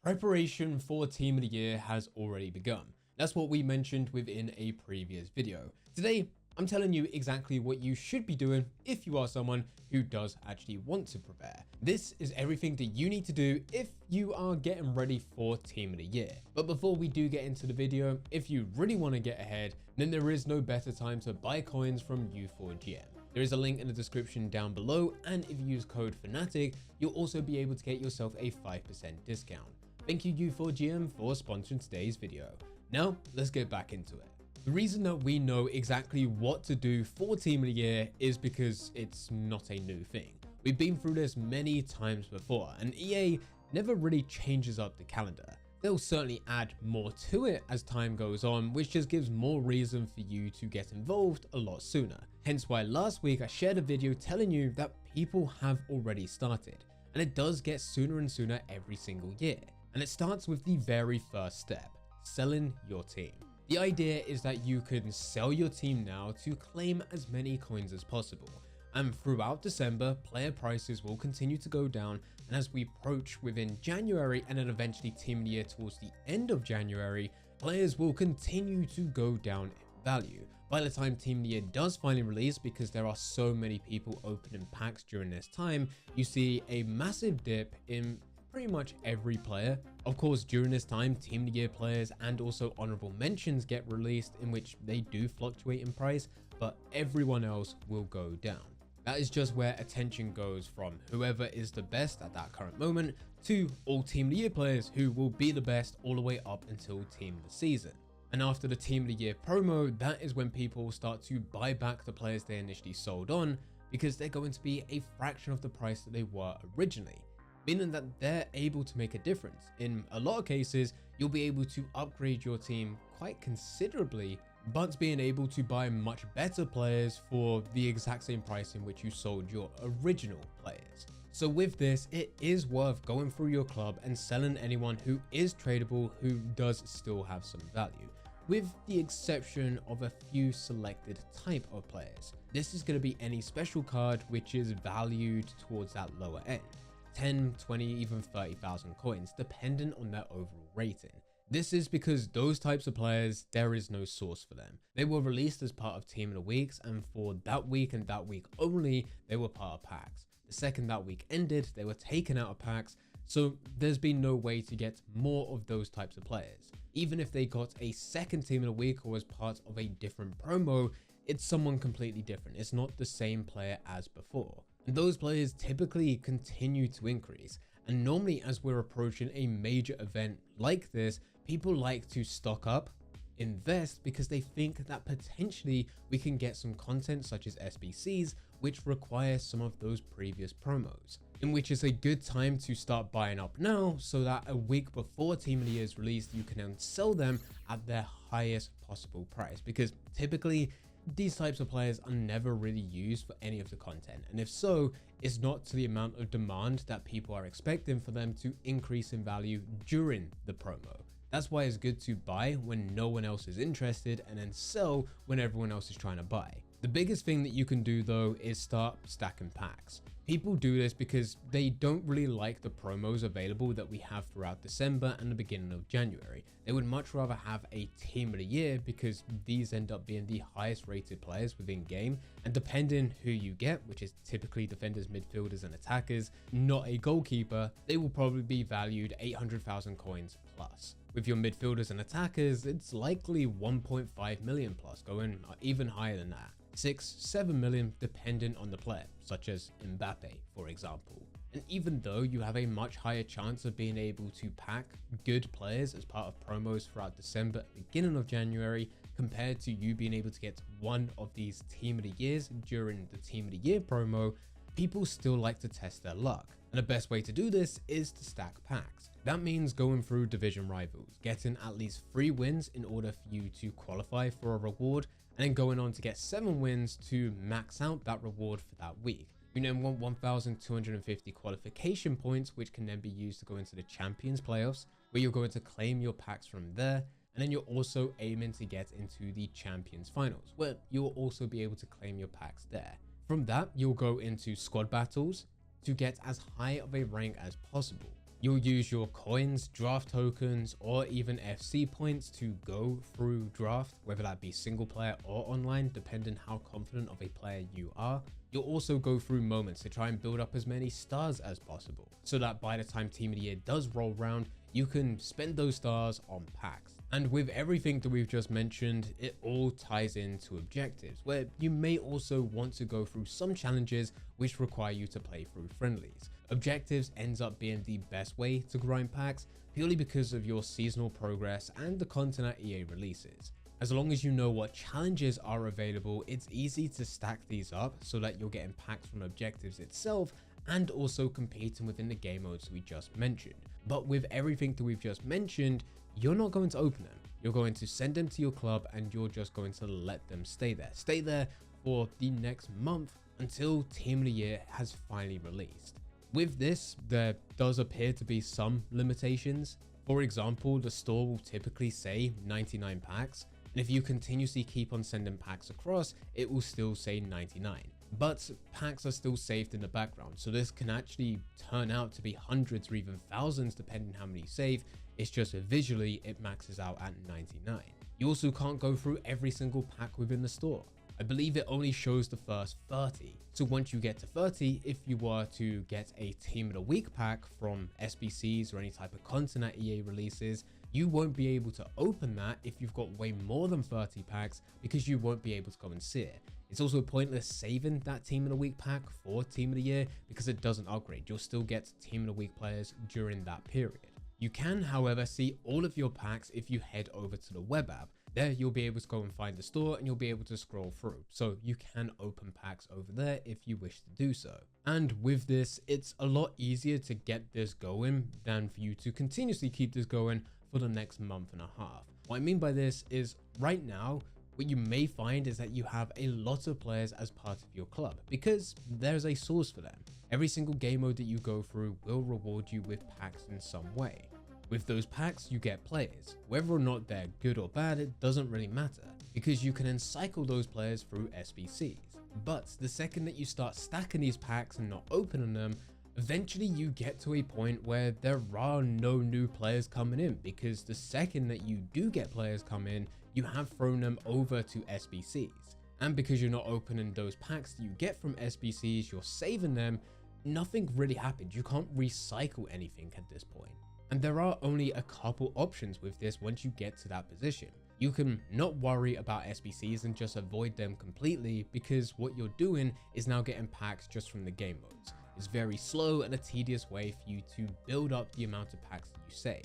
Preparation for Team of the Year has already begun. That's what we mentioned within a previous video. Today, I'm telling you exactly what you should be doing if you are someone who does actually want to prepare. This is everything that you need to do if you are getting ready for Team of the Year. But before we do get into the video, if you really want to get ahead, then there is no better time to buy coins from U4GM. There is a link in the description down below, and if you use code Fanatic, you'll also be able to get yourself a 5% discount. Thank you U4GM for sponsoring today's video. Now, let's get back into it. The reason that we know exactly what to do for Team of the Year is because it's not a new thing. We've been through this many times before, and EA never really changes up the calendar. They'll certainly add more to it as time goes on, which just gives more reason for you to get involved a lot sooner. Hence why last week I shared a video telling you that people have already started, and it does get sooner and sooner every single year. And it starts with the very first step, selling your team. The idea is that you can sell your team now to claim as many coins as possible. And throughout December, player prices will continue to go down, and as we approach within January and then eventually Team of the Year towards the end of January, players will continue to go down in value. By the time Team of the Year does finally release, because there are so many people opening packs during this time, you see a massive dip in pretty much every player. Of course, during this time, Team of the Year players and also honorable mentions get released, in which they do fluctuate in price, but everyone else will go down. That is just where attention goes from whoever is the best at that current moment to all Team of the Year players who will be the best all the way up until Team of the Season. And after the Team of the Year promo, that is when people start to buy back the players they initially sold on, because they're going to be a fraction of the price that they were originally, meaning that they're able to make a difference. In a lot of cases, you'll be able to upgrade your team quite considerably, but being able to buy much better players for the exact same price in which you sold your original players. So with this, it is worth going through your club and selling anyone who is tradable, who does still have some value, with the exception of a few selected type of players. This is going to be any special card which is valued towards that lower end. 10, 20, even 30,000 coins, dependent on their overall rating. This is because those types of players, there is no source for them. They were released as part of Team of the Weeks, and for that week and that week only, they were part of packs. The second that week ended, they were taken out of packs, so there's been no way to get more of those types of players. Even if they got a second Team of the Week or was part of a different promo, it's someone completely different. It's not the same player as before. And those players typically continue to increase. And normally, as we're approaching a major event like this, people like to stock up, invest, because they think that potentially we can get some content such as SBCs, which require some of those previous promos, in which is a good time to start buying up now, so that a week before Team of the Year is released, you can then sell them at their highest possible price, because typically these types of players are never really used for any of the content, and if so, it's not to the amount of demand that people are expecting for them to increase in value during the promo. That's why it's good to buy when no one else is interested, and then sell when everyone else is trying to buy. The biggest thing that you can do though is start stacking packs. People do this because they don't really like the promos available that we have throughout December and the beginning of January. They would much rather have a Team of the Year, because these end up being the highest rated players within game, and depending who you get, which is typically defenders, midfielders and attackers, not a goalkeeper, they will probably be valued 800,000 coins plus. With your midfielders and attackers, it's likely 1.5 million plus, going even higher than that. 6, 7 million dependent on the player, such as Mbappe, for example. And even though you have a much higher chance of being able to pack good players as part of promos throughout December and beginning of January, compared to you being able to get one of these Team of the Years during the Team of the Year promo, people still like to test their luck. And the best way to do this is to stack packs. That means going through division rivals, getting at least 3 wins in order for you to qualify for a reward, and then going on to get 7 wins to max out that reward for that week. You then want 1,250 qualification points, which can then be used to go into the Champions playoffs, where you're going to claim your packs from there. And then you're also aiming to get into the Champions finals, where you'll also be able to claim your packs there. From that, you'll go into squad battles to get as high of a rank as possible. You'll use your coins, draft tokens, or even FC points to go through draft, whether that be single player or online, depending how confident of a player you are. You'll also go through moments to try and build up as many stars as possible, so that by the time Team of the Year does roll around, you can spend those stars on packs. And with everything that we've just mentioned, it all ties into objectives, where you may also want to go through some challenges which require you to play through friendlies. Objectives ends up being the best way to grind packs, purely because of your seasonal progress and the content that EA releases. As long as you know what challenges are available, it's easy to stack these up so that you're getting packs from objectives itself and also competing within the game modes we just mentioned. But with everything that we've just mentioned, you're not going to open them. You're going to send them to your club and you're just going to let them stay there. Stay there for the next month until Team of the Year has finally released. With this, there does appear to be some limitations. For example, the store will typically say 99 packs, and if you continuously keep on sending packs across, it will still say 99. But packs are still saved in the background, so this can actually turn out to be hundreds or even thousands depending how many you save. It's just visually it maxes out at 99. You also can't go through every single pack within the store. I believe it only shows the first 30. So once you get to 30, if you were to get a Team of the Week pack from SBCs or any type of content that EA releases, you won't be able to open that if you've got way more than 30 packs, because you won't be able to go and see it. It's also pointless saving that Team of the Week pack for Team of the Year because it doesn't upgrade. You'll still get Team of the Week players during that period. You can, however, see all of your packs if you head over to the web app. There you'll be able to go and find the store and you'll be able to scroll through. So you can open packs over there if you wish to do so. And with this, it's a lot easier to get this going than for you to continuously keep this going for the next month and a half. What I mean by this is right now, what you may find is that you have a lot of players as part of your club because there's a source for them. Every single game mode that you go through will reward you with packs in some way. With those packs, you get players. Whether or not they're good or bad, it doesn't really matter because you can then cycle those players through SBCs. But the second that you start stacking these packs and not opening them, eventually you get to a point where there are no new players coming in, because the second that you do get players come in, you have thrown them over to SBCs. And because you're not opening those packs that you get from SBCs, you're saving them, nothing really happens. You can't recycle anything at this point. And there are only a couple options with this once you get to that position. You can not worry about SBCs and just avoid them completely, because what you're doing is now getting packs just from the game modes. It's very slow and a tedious way for you to build up the amount of packs that you save.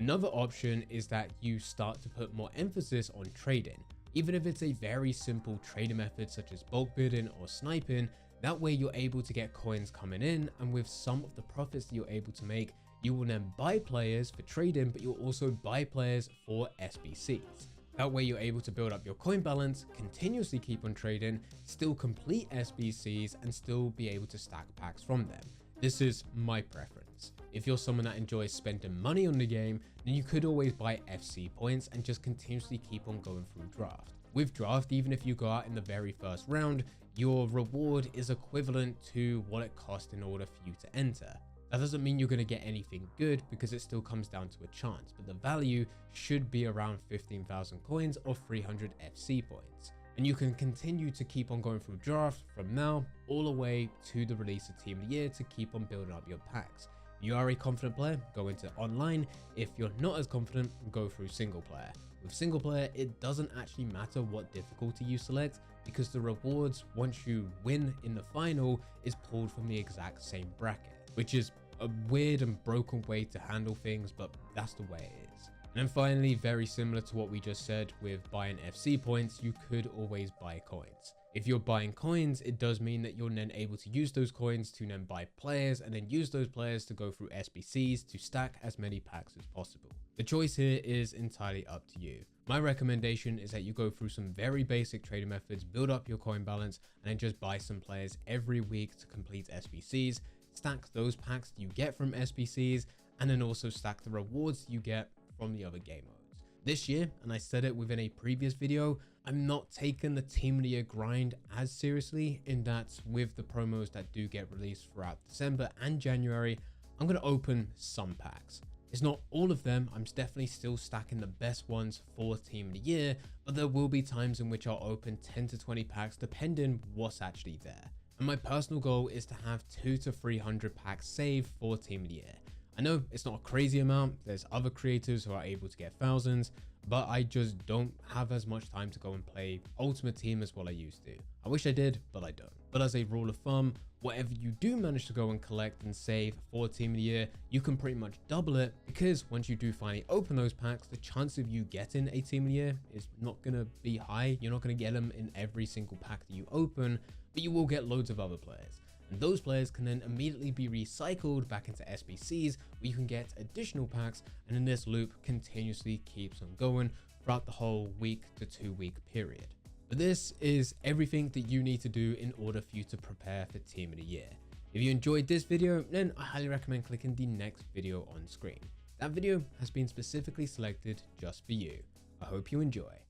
Another option is that you start to put more emphasis on trading. Even if it's a very simple trading method such as bulk bidding or sniping, that way you're able to get coins coming in, and with some of the profits that you're able to make, you will then buy players for trading, but you'll also buy players for SBCs. That way you're able to build up your coin balance, continuously keep on trading, still complete SBCs, and still be able to stack packs from them. This is my preference. If you're someone that enjoys spending money on the game, then you could always buy FC points and just continuously keep on going through draft. With draft, even if you go out in the very first round, your reward is equivalent to what it cost in order for you to enter. That doesn't mean you're going to get anything good, because it still comes down to a chance, but the value should be around 15,000 coins or 300 FC points. And you can continue to keep on going through draft from now all the way to the release of Team of the Year to keep on building up your packs. If you are a confident player, go into online. If you're not as confident, go through single player. With single player, it doesn't actually matter what difficulty you select, because the rewards once you win in the final is pulled from the exact same bracket, which is a weird and broken way to handle things, but that's the way it is. And then finally, very similar to what we just said with buying FC points, you could always buy coins. If you're buying coins, it does mean that you're then able to use those coins to then buy players, and then use those players to go through SBCs to stack as many packs as possible. The choice here is entirely up to you. My recommendation is that you go through some very basic trading methods, build up your coin balance, and then just buy some players every week to complete SBCs, stack those packs that you get from SBCs, and then also stack the rewards you get from the other game modes. This year, and I said it within a previous video, I'm not taking the Team of the Year grind as seriously, in that with the promos that do get released throughout December and January, I'm going to open some packs. It's not all of them, I'm definitely still stacking the best ones for Team of the Year, but there will be times in which I'll open 10 to 20 packs depending what's actually there. And my personal goal is to have 200 to 300 packs saved for Team of the Year. I know it's not a crazy amount, there's other creators who are able to get thousands, but I just don't have as much time to go and play Ultimate Team as what I used to. I wish I did, but I don't. But as a rule of thumb, whatever you do manage to go and collect and save for Team of the Year, you can pretty much double it, because once you do finally open those packs, the chance of you getting a Team of the Year is not going to be high. You're not going to get them in every single pack that you open, but you will get loads of other players. And those players can then immediately be recycled back into SBCs, where you can get additional packs, and then this loop continuously keeps on going throughout the whole week to 2 week period. But this is everything that you need to do in order for you to prepare for Team of the Year. If you enjoyed this video, then I highly recommend clicking the next video on screen. That video has been specifically selected just for you. I hope you enjoy.